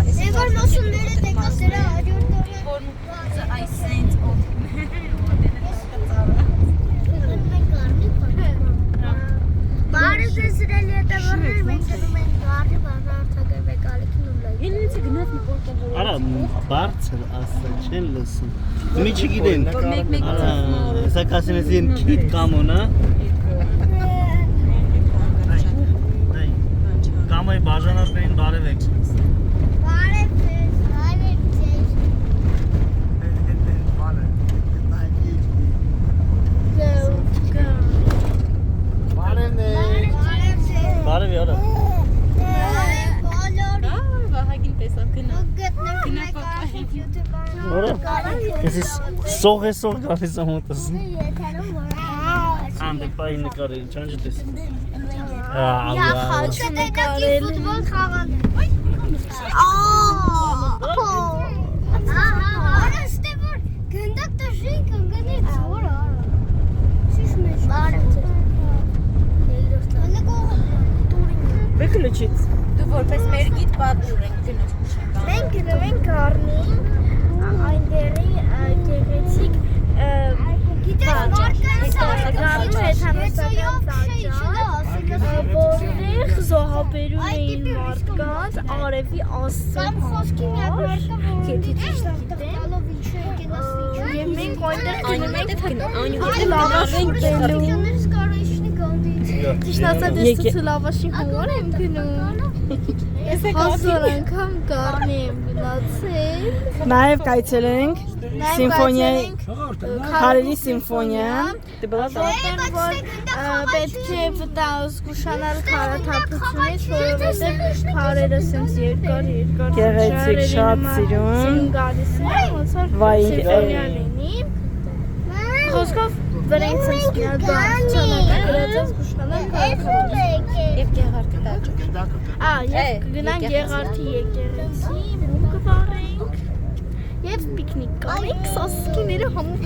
Եվար մասունները տեկած դրա աջորդորը I sent of Բարև ձեզ սիրելի հետևորդներ, մենք գնում ենք գարի բանարթագր վեկալիքին ու լայք Ելնից է գնաց մի պորտը Արա բարձր ասա չեն լսում Մի չգիտեն Արա սա կասեն են քիտ կամոնա Կամոյ բաժանորդներին բարև եք Բարև ձեզ, բարև ձեզ Բարև յորա Վահագին տեսավ գնա Որա Ես սող է սող գալիս ամոտս Անդե պայի նկարի չան ջտես ֆուտբոլ խաղան Ստեվոր գնդակ տժիկ ընգնեց որա Շիշ մեջ Բարև ձեզ Բեկլուչից Դու որպես մեր գիտ պատմուր ենք գնում Մենք գնում ենք Գառնի այն դերի գեղեցիկ Գառնի հեթանոսական տաճար որտեղ զոհաբերում էին մարդկանց արևի աստծո համար եթե ճիշտ գիտեմ եւ մենք այնտեղ գնում ենք լավաշին բերելու ճիշտ ասած ես լավաշի համար եմ գնում Հազար անգամ Գառնի եմ գնացել Նաև կայցել ենք սիմֆոնիայի Քարերի սիմֆոնիա պետք է զգուշանալ քարաթափությունից, որովհետև քարերը սենց երկար Գեղեցիկ, շատ սիրուն գալիս է, ոնց որ Վայ, սիմֆոնիա լինի Խոսքով վրենք սենց գրած զգուշանալ քարաթափությունից Եվ գեղարդի տաճ Եվ գնանք Գեղարդի եկեղեցի, մում կվառենք Եվ պիկնիկ կանենք, սասկիները համով